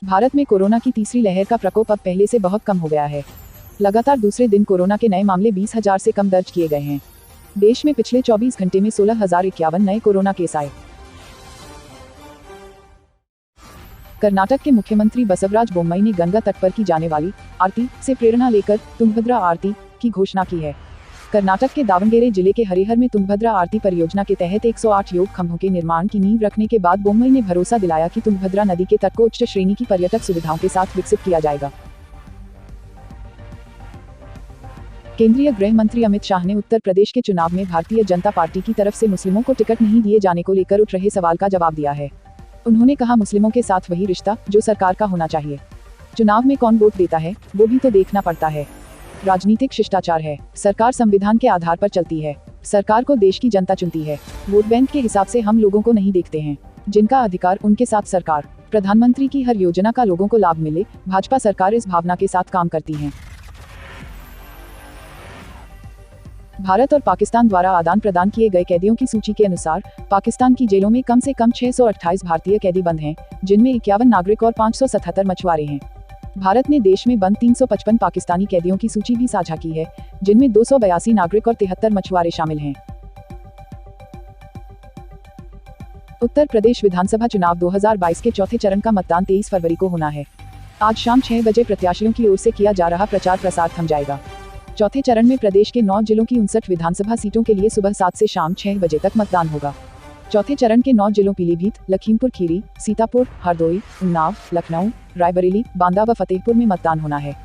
भारत में कोरोना की तीसरी लहर का प्रकोप अब पहले से बहुत कम हो गया है। लगातार दूसरे दिन कोरोना के नए मामले 20,000 से कम दर्ज किए गए हैं। देश में पिछले 24 घंटे में 16,051 नए कोरोना केस आए। कर्नाटक के मुख्यमंत्री बसवराज बोम्मई ने गंगा तट पर की जाने वाली आरती से प्रेरणा लेकर तुंगभद्रा आरती की घोषणा की है। कर्नाटक के दावणगेरे जिले के हरिहर में तुंगभद्रा आरती परियोजना के तहत 108 योग खंभों के निर्माण की नींव रखने के बाद बोम्मई ने भरोसा दिलाया कि तुंगभद्रा नदी के तट को उच्च श्रेणी की पर्यटक सुविधाओं के साथ विकसित किया जाएगा। केंद्रीय गृह मंत्री अमित शाह ने उत्तर प्रदेश के चुनाव में भारतीय जनता पार्टी की तरफ से मुस्लिमों को टिकट नहीं दिए जाने को लेकर उठ रहे सवाल का जवाब दिया है। उन्होंने कहा, मुस्लिमों के साथ वही रिश्ता जो सरकार का होना चाहिए। चुनाव में कौन वोट देता है वो भी तो देखना पड़ता है। राजनीतिक शिष्टाचार है। सरकार संविधान के आधार पर चलती है। सरकार को देश की जनता चुनती है। वोट बैंक के हिसाब से हम लोगों को नहीं देखते हैं। जिनका अधिकार उनके साथ सरकार। प्रधानमंत्री की हर योजना का लोगों को लाभ मिले, भाजपा सरकार इस भावना के साथ काम करती है। भारत और पाकिस्तान द्वारा आदान प्रदान किए गए कैदियों की सूची के अनुसार पाकिस्तान की जेलों में कम से कम 628 भारतीय कैदी बंद हैं, जिनमें 51 नागरिक और 577 मछुआरे हैं। भारत ने देश में बंद 355 पाकिस्तानी कैदियों की सूची भी साझा की है, जिनमें 282 नागरिक और 73 मछुआरे शामिल हैं। उत्तर प्रदेश विधानसभा चुनाव 2022 के चौथे चरण का मतदान 23 फरवरी को होना है। आज शाम 6 बजे प्रत्याशियों की ओर से किया जा रहा प्रचार प्रसार थम जाएगा। चौथे चरण में प्रदेश के 9 जिलों की 59 विधानसभा सीटों के लिए सुबह 7 से शाम 6 बजे तक मतदान होगा। चौथे चरण के 9 जिलों पीलीभीत, लखीमपुर खीरी, सीतापुर, हरदोई, उन्नाव, लखनऊ, रायबरेली, बांदा व फतेहपुर में मतदान होना है।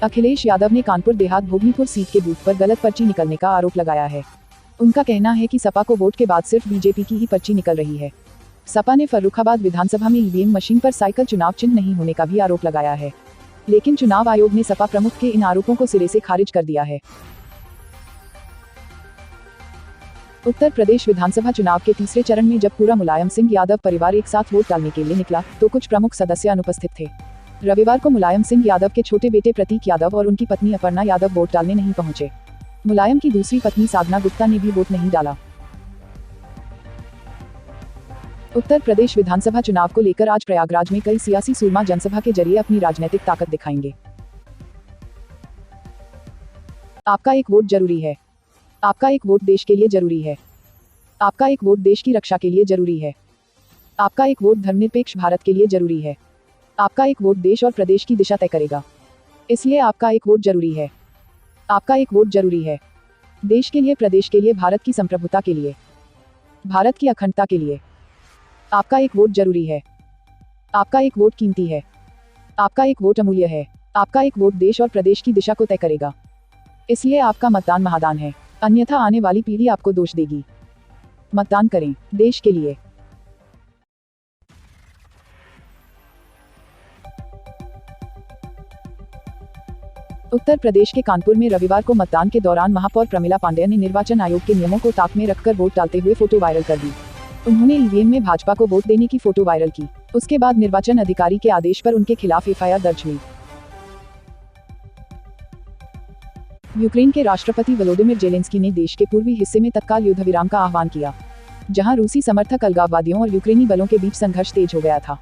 अखिलेश यादव ने कानपुर देहात भोगनीपुर सीट के बूथ पर गलत पर्ची निकलने का आरोप लगाया है। उनका कहना है कि सपा को वोट के बाद सिर्फ बीजेपी की ही पर्ची निकल रही है। सपा ने फर्रुखाबाद विधानसभा में ईवीएम मशीन पर साइकिल चुनाव चिन्ह नहीं होने का भी आरोप लगाया है, लेकिन चुनाव आयोग ने सपा प्रमुख के इन आरोपों को सिरे से खारिज कर दिया है। उत्तर प्रदेश विधानसभा चुनाव के तीसरे चरण में जब पूरा मुलायम सिंह यादव परिवार एक साथ वोट डालने के लिए निकला, तो कुछ प्रमुख सदस्य अनुपस्थित थे। रविवार को मुलायम सिंह यादव के छोटे बेटे प्रतीक यादव और उनकी पत्नी अपर्णा यादव वोट डालने नहीं पहुंचे। मुलायम की दूसरी पत्नी साधना गुप्ता ने भी वोट नहीं डाला। उत्तर प्रदेश विधानसभा चुनाव को लेकर आज प्रयागराज में कई सियासी सूरमा जनसभा के जरिए अपनी राजनीतिक ताकत दिखाएंगे। आपका एक वोट जरूरी है। आपका एक वोट देश के लिए जरूरी है। आपका एक वोट देश की रक्षा के लिए जरूरी है। आपका एक वोट धर्मनिरपेक्ष भारत के लिए जरूरी है। आपका एक वोट देश और प्रदेश की दिशा तय करेगा, इसलिए आपका एक वोट जरूरी है। आपका एक वोट जरूरी है। देश के लिए, प्रदेश के लिए, भारत की संप्रभुता के लिए, भारत की अखंडता के लिए। आपका एक वोट जरूरी है। आपका एक वोट कीमती है। आपका एक वोट अमूल्य है। आपका एक वोट देश और प्रदेश की दिशा को तय करेगा, इसलिए आपका मतदान महादान है, अन्यथा आने वाली पीढ़ी आपको दोष देगी। मतदान करें देश के लिए। उत्तर प्रदेश के कानपुर में रविवार को मतदान के दौरान महापौर प्रमिला पांडेय ने निर्वाचन आयोग के नियमों को ताक में रखकर वोट डालते हुए फोटो वायरल कर दी। उन्होंने ईवीएम में भाजपा को वोट देने की फोटो वायरल की। उसके बाद निर्वाचन अधिकारी के आदेश पर उनके खिलाफ एफआईआर दर्ज हुई। यूक्रेन के राष्ट्रपति वोलोदिमिर जेलेंस्की ने देश के पूर्वी हिस्से में तत्काल युद्ध विराम का आह्वान किया, जहां रूसी समर्थक अलगाववादियों और यूक्रेनी बलों के बीच संघर्ष तेज हो गया था।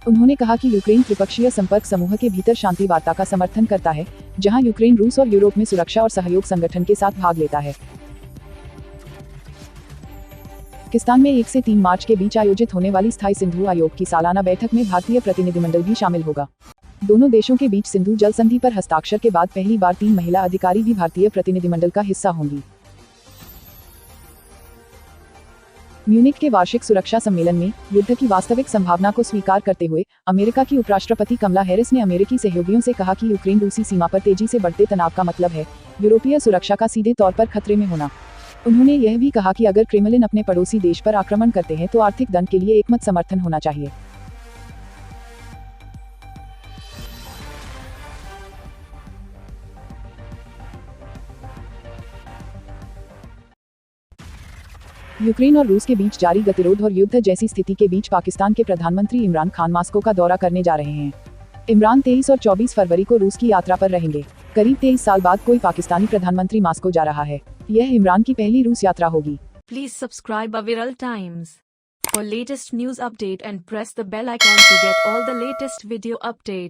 उन्होंने कहा कि यूक्रेन त्रिपक्षीय संपर्क समूह के भीतर शांति वार्ता का समर्थन करता है, जहां यूक्रेन रूस और यूरोप में सुरक्षा और सहयोग संगठन के साथ भाग लेता है। पाकिस्तान में 1 से 3 मार्च के बीच आयोजित होने वाली स्थायी सिंधु आयोग की सालाना बैठक में भारतीय प्रतिनिधिमंडल भी शामिल होगा। दोनों देशों के बीच सिंधु जल संधि पर हस्ताक्षर के बाद पहली बार 3 महिला अधिकारी भी भारतीय प्रतिनिधिमंडल का हिस्सा होंगी। म्यूनिख के वार्षिक सुरक्षा सम्मेलन में युद्ध की वास्तविक संभावना को स्वीकार करते हुए अमेरिका की उपराष्ट्रपति कमला हैरिस ने अमेरिकी सहयोगियों से कहा कि यूक्रेन रूसी सीमा पर तेजी से बढ़ते तनाव का मतलब है यूरोपीय सुरक्षा का सीधे तौर पर खतरे में होना। उन्होंने यह भी कहा कि अगर क्रेमलिन अपने पड़ोसी देश पर आक्रमण करते हैं तो आर्थिक दंड के लिए एकमत समर्थन होना चाहिए। यूक्रेन और रूस के बीच जारी गतिरोध और युद्ध जैसी स्थिति के बीच पाकिस्तान के प्रधानमंत्री इमरान खान मॉस्को का दौरा करने जा रहे हैं। इमरान 23 और 24 फरवरी को रूस की यात्रा पर रहेंगे। करीब 23 साल बाद कोई पाकिस्तानी प्रधानमंत्री मॉस्को जा रहा है। यह इमरान की पहली रूस यात्रा होगी। Please subscribe Aviral Times for latest news update and press the bell icon to get all the latest video update.